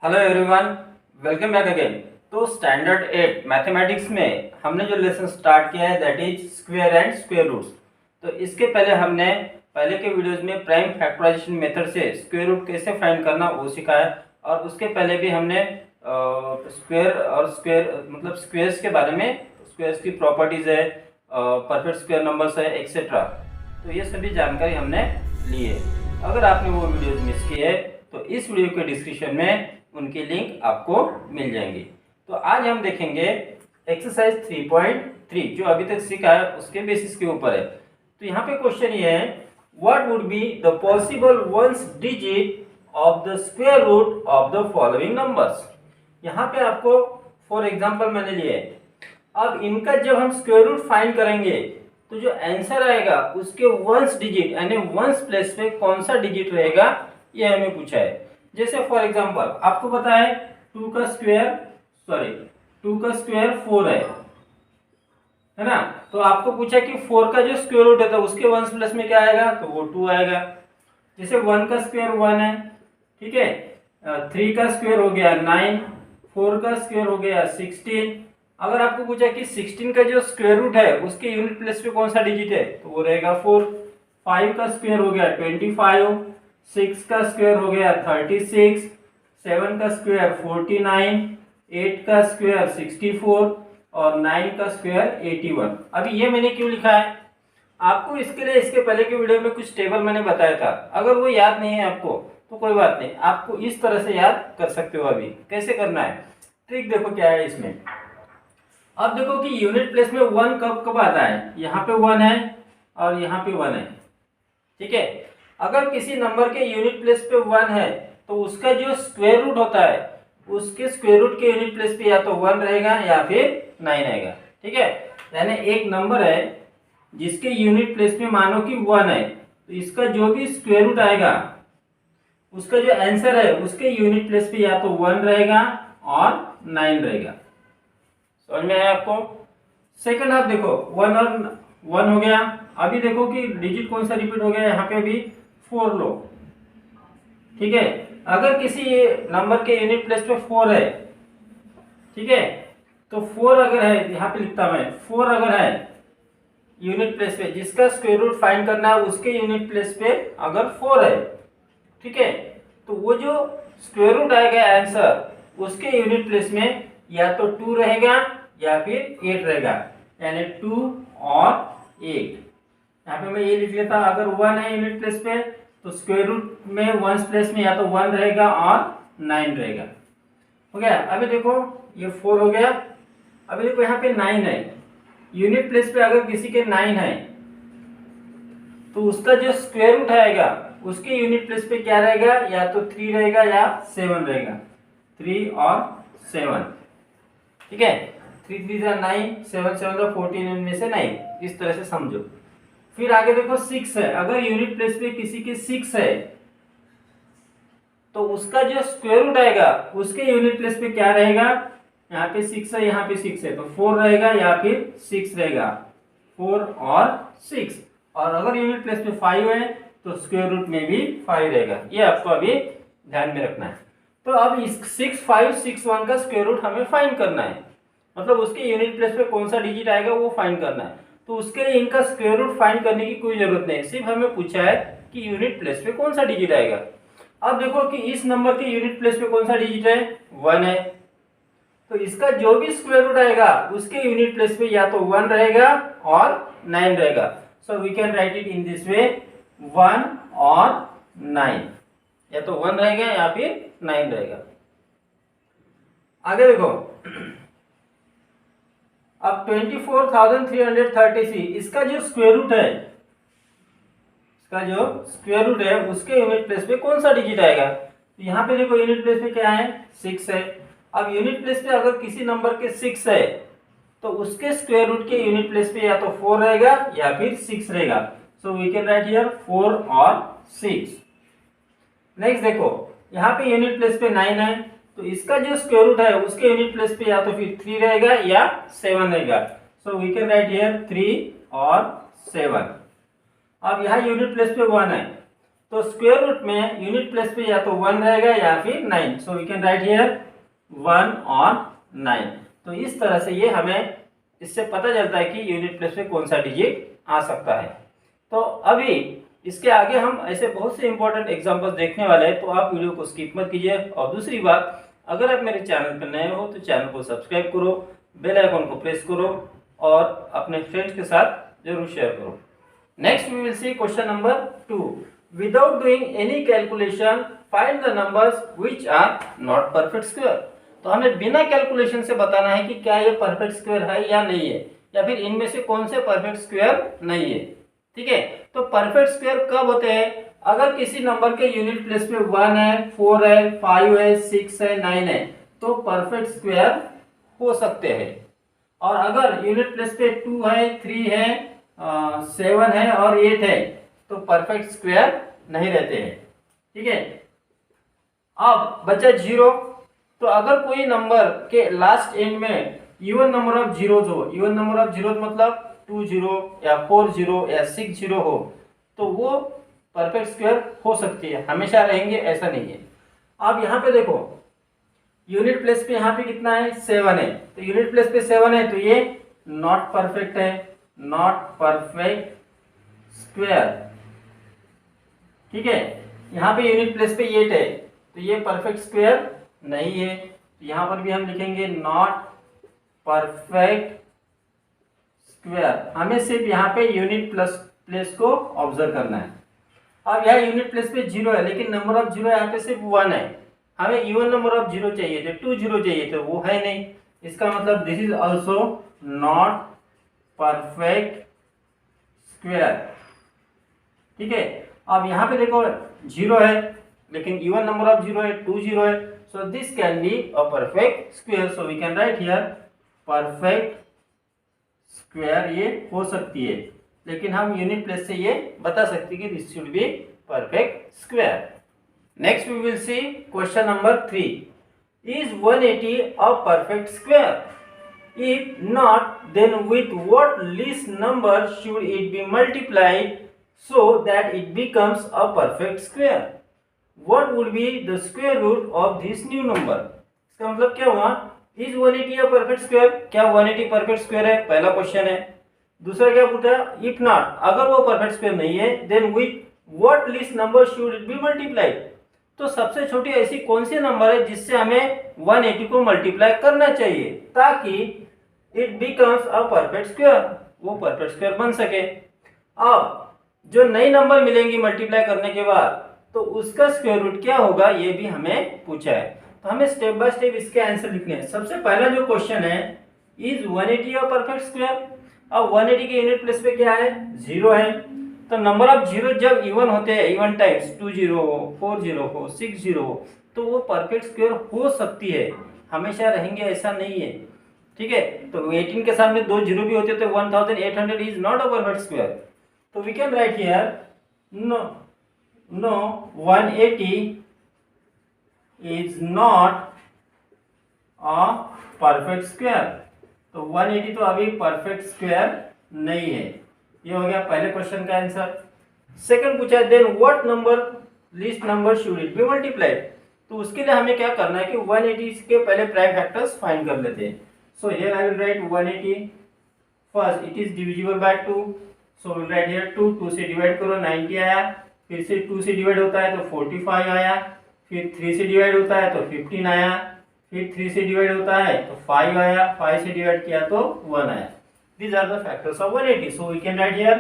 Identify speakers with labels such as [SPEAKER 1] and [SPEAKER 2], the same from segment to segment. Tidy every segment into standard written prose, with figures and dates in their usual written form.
[SPEAKER 1] Hello everyone, welcome back again. तो standard 8 mathematics में हमने जो लेसन स्टार्ट किया है that is square and square roots. तो इसके पहले हमने पहले के वीडियोस में प्राइम फैक्टराइजेशन मेथड से स्क्वायर रूट कैसे फाइंड करना वो सिखाया, और उसके पहले भी हमने स्क्वायर और स्क्वायर मतलब स्क्वायर्स के बारे में, स्क्वायर्स की प्रॉपर्टीज है, परफेक्ट स्क्वायर नंबर्स है एक्सेट्रा। तो ये सभी जानकारी हमने ली है। अगर आपने वो वीडियोज मिस किए तो इस वीडियो के डिस्क्रिप्शन में उनकी लिंक आपको मिल जाएंगी। तो आज हम देखेंगे एक्सरसाइज 3.3 जो अभी तक सीखा है उसके बेसिस के ऊपर है। तो यहाँ पे क्वेश्चन ये है, what would be the possible one's digit of the square root of the following numbers. यहाँ पे आपको फॉर एग्जांपल मैंने लिए, अब इनका जब हम स्क्वायर रूट फाइंड करेंगे तो जो आंसर आएगा उसके वंस डिजिट यानी वंस प्लेस पे कौन सा डिजिट रहेगा ये हमें पूछा है। जैसे फॉर एग्जांपल आपको पता है 2 का स्क्वायर 4 है ना। तो आपको पूछा कि 4 का जो स्क्वायर रूट है तो उसके वंस प्लस में क्या आएगा, तो वो 2 आएगा। जैसे 1 का स्क्वायर 1 है, ठीक है। 3 का स्क्वायर हो गया 9, 4 का स्क्वायर हो गया 16। अगर आपको पूछा कि 16 का जो स्क्वायर रूट है उसके यूनिट प्लेस पे कौन सा डिजिट है तो वो रहेगा 4। 5 का स्क्वायर हो गया 25, 6 का स्क्वायर हो गया 36, 7 का स्क्वायर 49, 8 का स्क्वायर 64 और 9 का स्क्वायर 81। अभी ये मैंने क्यों लिखा है आपको, इसके लिए इसके पहले के वीडियो में कुछ टेबल मैंने बताया था। अगर वो याद नहीं है आपको तो कोई बात नहीं, आपको इस तरह से याद कर सकते हो। अभी कैसे करना है, ट्रिक देखो क्या है इसमें। अब देखो कि यूनिट प्लेस में 1 कब कब आता है, यहाँ पे 1 है और यहाँ पे 1 है, ठीक है। अगर किसी नंबर के यूनिट प्लेस पे 1 है तो उसका जो स्क्वायर रूट होता है उसके स्क्वायर रूट के यूनिट प्लेस पे या तो 1 रहेगा या फिर 9 आएगा, ठीक है। यानी एक नंबर है जिसके यूनिट प्लेस में मानो कि 1 है तो इसका जो भी स्क्वायर रूट आएगा उसका जो आंसर है उसके यूनिट प्लेस पे या तो 1 रहेगा और 9 रहेगा। समझ में आया आपको। सेकंड आप देखो 1 और 1 हो गया। अभी देखो कि डिजिट कौन सा रिपीट हो गया, यहाँ पे भी 4 लो, ठीक है। अगर किसी नंबर के यूनिट प्लेस पे 4 है, ठीक है, तो 4 अगर है, यहाँ पे लिखता मैं 4 अगर है यूनिट प्लेस पे, जिसका स्क्वायर रूट फाइंड करना है उसके यूनिट प्लेस पे अगर 4 है, ठीक है, तो वो जो स्क्वायर रूट आएगा आंसर उसके यूनिट प्लेस में या तो 2 रहेगा या फिर 8 रहेगा, यानी 2 और 8। यहाँ पे मैं ये लिख लेता, अगर 1 है यूनिट प्लेस पे तो स्क्वायर रूट में वंस प्लेस में या तो 1 रहेगा और 9 रहेगा। हो गया। अभी देखो ये 4 हो गया। अभी देखो यहाँ पे 9 है यूनिट प्लेस पे, अगर किसी के 9 है तो उसका जो स्क्वायर रूट आएगा उसके यूनिट प्लेस पे क्या रहेगा, या तो 3 रहेगा या 7 रहेगा, 3 और 7, ठीक है। 3 3 9, 7 7 14, इनमें से 9, इस तरह से समझो। फिर आगे देखो 6 है, अगर यूनिट प्लेस पे किसी के 6 है तो उसका जो स्क्वायर रूट आएगा उसके यूनिट प्लेस पे क्या रहेगा, यहाँ पे 6 है यहाँ पे 6 है तो 4 रहेगा या फिर 6 रहेगा, 4 और 6। और अगर यूनिट प्लेस पे 5 है तो स्क्वायर रूट में भी 5 रहेगा। ये आपको अभी ध्यान में रखना है। तो अब इस 6 5 6 1 का स्क्वायर रूट हमें फाइंड करना है, मतलब उसके यूनिट प्लेस पे कौन सा डिजिट आएगा वो फाइंड करना है। तो उसके लिए इनका स्क्वायर रूट फाइंड करने की कोई जरूरत नहीं, सिर्फ हमें पूछा है कि यूनिट प्लेस पे कौन सा डिजिट आएगा। अब देखो कि इस नंबर के यूनिट प्लेस पे कौन सा डिजिट है, 1 है, तो इसका जो भी स्क्वायर रूट आएगा उसके यूनिट प्लेस पे या तो 1 रहेगा और 9 रहेगा। So we can write it in this way, 1 और 9, या तो 1 रहेगा या फिर 9 रहेगा। आगे देखो अब 24,336 इसका जो स्क्वायर रूट है, उसके यूनिट प्लेस पे कौन सा डिजिट आएगा। तो यहाँ पे देखो यूनिट प्लेस पे क्या है, 6 है। अब यूनिट प्लेस पे अगर किसी नंबर के 6 है तो उसके स्क्वायर रूट के यूनिट प्लेस पे या तो 4 रहेगा या फिर 6 रहेगा। So we can write here 4 और 6। नेक्स्ट देखो यहाँ पे यूनिट प्लेस पे 9 है तो इसका जो स्क्वायर रूट है उसके यूनिट प्लेस पे या तो फिर 3 रहेगा या 7 रहेगा। So we can write here 3 और 7। अब यहाँ यूनिट प्लेस पे 1 है तो स्क्वायर रूट में यूनिट प्लेस पे या तो 1 रहेगा या फिर 9, so we can write here 1 और 9। तो इस तरह से ये हमें इससे पता चलता है कि यूनिट प्लेस पे कौन सा डिजिट आ सकता है। तो अभी इसके आगे हम ऐसे बहुत से इंपॉर्टेंट एग्जांपल्स देखने वाले हैं, तो आप वीडियो को स्किप मत कीजिए। और दूसरी बात, अगर आप मेरे चैनल पर नए हो तो चैनल को सब्सक्राइब करो, बेल आइकन को प्रेस करो और अपने फ्रेंड्स के साथ जरूर शेयर करो। Next we will see question number 2। Without doing any calculation find the numbers which are not perfect square. तो हमें बिना कैलकुलेशन से बताना है कि क्या ये परफेक्ट स्क्वायर है या नहीं है, या फिर इनमें से कौन से परफेक्ट स्क्वायर नहीं है। ठीक है, तो परफेक्ट स्क्वायर कब होते हैं? अगर किसी नंबर के यूनिट प्लेस पे 1 है, 4 है, 5 है, 6 है, 9 है, तो परफेक्ट स्क्वायर हो सकते हैं। और अगर यूनिट प्लेस पे 2 है, 3 है, 7 है और 8 है, तो परफेक्ट स्क्वायर नहीं रहते हैं। ठीक है, अब बचा 0। तो अगर कोई नंबर के लास्ट एंड में इवन नंबर ऑफ जीरोज हो, इवन नंबर ऑफ जीरोज मतलब 2 0 या 4 0 या 6 0 हो, तो वो परफेक्ट स्क्वायर हो सकती है, हमेशा रहेंगे ऐसा नहीं है। अब यहाँ पे देखो, यूनिट प्लेस पे यहाँ पे कितना है? 7 है। तो यूनिट प्लेस पे 7 है तो ये नॉट परफेक्ट है, नॉट परफेक्ट स्क्वायर। ठीक है, यहाँ पे यूनिट प्लेस पे 8 है तो ये परफेक्ट स्क्वायर नहीं है। तो यहाँ पर भी हम लिखेंगे नॉट परफेक्ट स्क्वायर। हमें सिर्फ यहाँ पे यूनिट प्लेस को ऑब्जर्व करना है। अब यहाँ यूनिट प्लेस पे 0 है, लेकिन नंबर ऑफ 0 यहाँ पे सिर्फ 1 है। हमें इवन नंबर ऑफ 0 चाहिए थे, 2 0 चाहिए थे, वो है नहीं। इसका मतलब this is also not perfect square. ठीक है, अब यहाँ पे देखो 0 है, लेकिन इवन नंबर ऑफ 0 है, 2 0 है, so this can be a perfect square. So we can write here perfect square. ये हो सकती है, लेकिन हम यूनिट प्लेस से ये बता सकते हैं कि this should be perfect square. Next we will see question number 3। Is 180 a perfect square? If not, then with what least number should it be multiplied so that it becomes a perfect square? What would be the square root of this new number? इसका मतलब क्या हुआ? Is 180 a perfect square? क्या 180 perfect square है? पहला question है। दूसरा क्या पूछा? If not, अगर वो परफेक्ट स्क्वायर नहीं है, then with what least number should it be multiplied? तो सबसे छोटी ऐसी कौन सी नंबर है जिससे हमें 180 को मल्टीप्लाई करना चाहिए ताकि it becomes a perfect square, वो परफेक्ट स्क्वायर बन सके। अब जो नई नंबर मिलेंगी मल्टीप्लाई करने के बाद, तो उसका स्क्वायर रूट क्या होगा ये भी हमें पूछा है। तो हमें स्टेप बाय स्टेप इसके आंसर लिखने हैं। सबसे पहला जो क्वेश्चन है, इज 180 अ परफेक्ट स्क्वायर? अब 180 के यूनिट प्लेस पे क्या है? 0 है। तो नंबर ऑफ जीरो जब इवन होते हैं, इवन टाइम्स 2 0 हो, 4 0 हो, 6 0 हो, तो वो परफेक्ट स्क्वायर हो सकती है, हमेशा रहेंगे ऐसा नहीं है। ठीक है, तो 18 के सामने 2 0 भी होते तो 1800 is not a perfect square. So we can write here no 180 is not a perfect square। तो 180 तो अभी परफेक्ट स्क्वायर नहीं है। ये हो गया पहले क्वेश्चन का आंसर। सेकंड पूछा है then what number least number should it be multiplied? तो उसके लिए हमें क्या करना है कि 180 के पहले प्राइम फैक्टर्स फाइंड कर लेते हैं। So here I will write 180 first, it is divisible by 2, so will write here 2 से डिवाइड करो 90 आया, फिर से 2 से डिवाइड होता है तो 45 आया, फिर 3 से डिवाइड होता है तो 15 आया, फिर 3 से डिवाइड होता है तो 5 आया, 5 से डिवाइड किया तो 1 आया। These are the factors of 180. So we can write here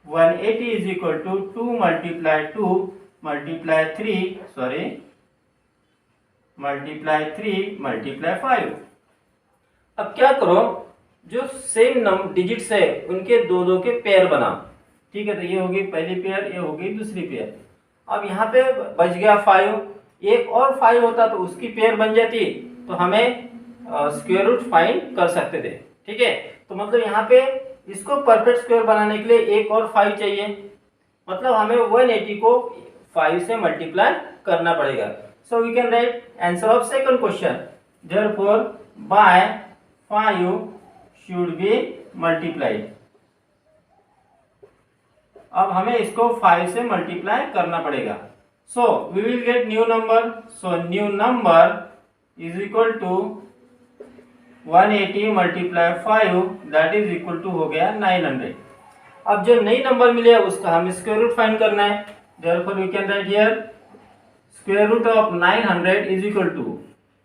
[SPEAKER 1] 180 is equal to 2 multiply 2 multiply 3 sorry multiply 3 multiply 5। अब क्या करो, जो सेम डिजिट्स है उनके दो दो के पेयर बनाओ। ठीक है, तो ये होगी पहली पेयर, ये होगी दूसरी पेयर। अब यहाँ पे बच गया 5, एक और 5 होता तो उसकी पेयर बन जाती, तो हमें स्क्वायर रूट फाइंड कर सकते थे। ठीक है, तो मतलब यहाँ पे इसको परफेक्ट स्क्वायर बनाने के लिए एक और 5 चाहिए, मतलब हमें 180 को 5 से मल्टीप्लाई करना पड़ेगा। So we can write answer of second question, therefore by 5 should be multiplied। अब हमें इसको 5 से मल्टीप्लाई करना पड़ेगा। So we will get new number. So new number is equal to 180 multiply 5 that is equal to हो गया 900। अब जो नई नंबर मिले उसका हम स्क्वायर रूट फाइंड करना है। Therefore we can write here square root of 900 is equal to.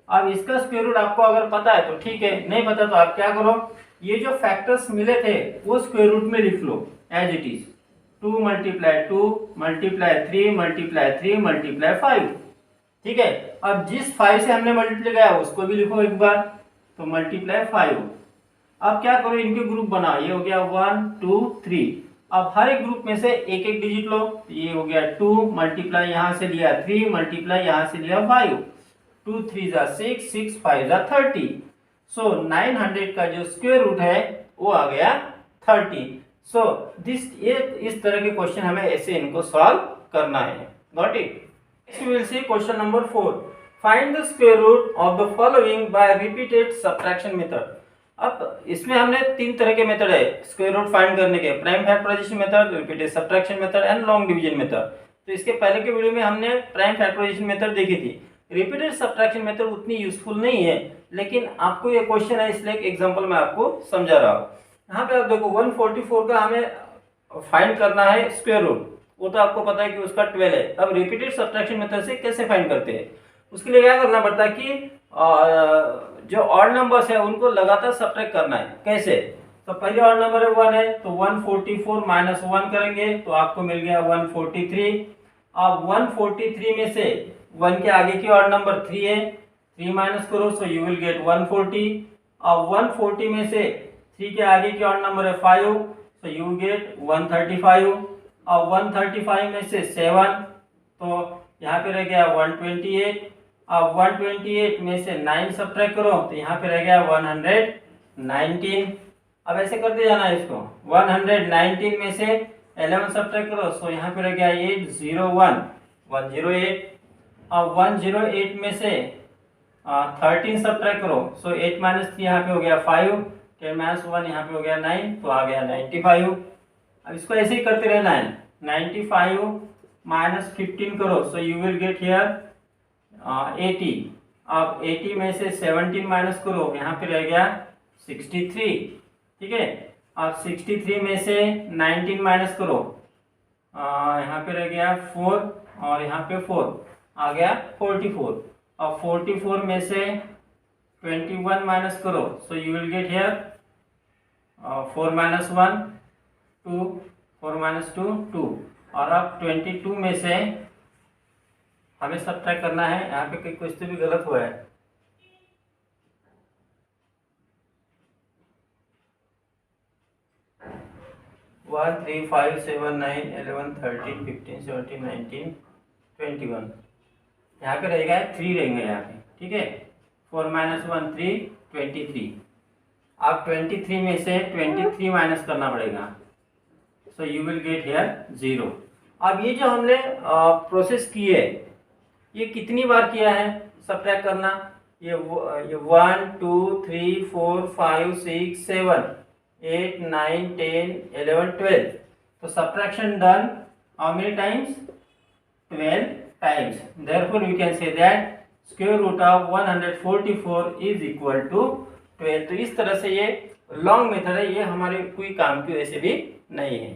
[SPEAKER 1] अब इसका स्क्वायर रूट आपको अगर पता है तो ठीक है, नहीं पता तो आप क्या करो, ये जो फैक्टर्स मिले थे वो स्क्वायर रूट में लिख लो as it is. 2 multiply 2 multiply 3 multiply 3 multiply 5। ठीक है, अब जिस 5 से हमने मल्टीप्लाई किया उसको भी लिखो एक बार, तो मल्टीप्लाई 5। अब क्या करो, इनके ग्रुप बनाओ। ये हो गया 1 2 3। अब हर एक ग्रुप में से एक एक डिजिट लो। ये हो गया 2 मल्टीप्लाई यहाँ से लिया 3 मल्टीप्लाई यहाँ से लिया 5। 2 3 जा 6 6 5 जा 30। सो 900 का जो स्क्वायर रूट है वो आ गया 30। सो इस तरह के क्वेश्चन हमें ऐसे इनको सॉल्व करना है। Got it? Next we will see question number 4। Find the square root of the following by repeated subtraction method. अब इसमें हमने 3 तरह के मेथड है स्क्वायर रूट फाइंड करने के, prime factorization method, repeated subtraction method and long division method. तो इसके पहले के वीडियो में हमने प्राइम फैक्टराइजेशन मेथड देखी थी। रिपीटेड सबट्रैक्शन मेथड उतनी यूजफुल नहीं है, लेकिन आपको ये क्वेश्चन है इसलिए एक एग्जांपल मैं आपको समझा रहा हूँ। यहाँ पे आप देखो 144 का हमें फाइंड करना है स्क्वायर रूट, वो तो आपको पता है कि उसका 12 है। अब रिपीटेड सबट्रैक्शन मेथड से कैसे फाइंड करते हैं, उसके लिए क्या करना पड़ता है कि जो ऑड नंबर्स है उनको लगातार सबट्रैक्ट करना है। कैसे? तो पहले ऑड नंबर है 1 है, तो 144 माइनस 1 करेंगे तो आपको मिल गया 143। अब 143 में से 1 के आगे की ऑड नंबर 3 है, 3 माइनस करो सो यू विल गेट 140। अब 140 में से 3 के आगे की ऑड नंबर है 5 सो यू गेट 135। अब 135 में से 7 तो यहाँ पे रह गया 128। अब 128 में से 9 सब्ट्रैक्ट करो तो यहाँ पे रह गया 119। अब ऐसे करते जाना है इसको। 119 में से 11 सब्ट्रैक्ट करो सो यहाँ पे रह गया 801 108। अब 108 में से 13 सब्ट्रैक्ट करो सो 8 माइनस 3 यहाँ पे हो गया 5, 10 माइनस 1 यहाँ पे हो गया 9 तो आ गया 95। अब इसको ऐसे ही करते रहना है। 95 माइनस 15 करो so you will get here 80। अब 80 में से 17 माइनस करो यहाँ पे रह गया 63। ठीक है, अब 63 में से 19 माइनस करो यहाँ पे रह गया 4 और यहाँ पे 4 आ गया 44। अब 44 में से 21 माइनस करो so you will get here 4 minus 1 2 4 minus 2 2। और अब 22 में से हमें सब्ट्रैक्ट करना है। यहाँ पे कुछ तो भी गलत हुआ है। वन 3 5 7 9 11 13 15 17 19 21 यहाँ पे रहेगा 3 रहेंगे यहाँ पे। ठीक है, 4 माइनस 1 3 23। अब 23 में से 23 माइनस करना पड़ेगा so you will get here 0। अब ये जो हमने प्रोसेस की है ये कितनी बार किया है सब्ट्रैक्ट करना? ये 1 2 3 4 5 6 7 8 9 10 11 12। तो subtraction done how many times? 12 times. Therefore we can say that square root of 144 is equal to 12। तो इस तरह से ये लॉन्ग मेथड है, ये हमारे कोई काम की वजह से भी नहीं है।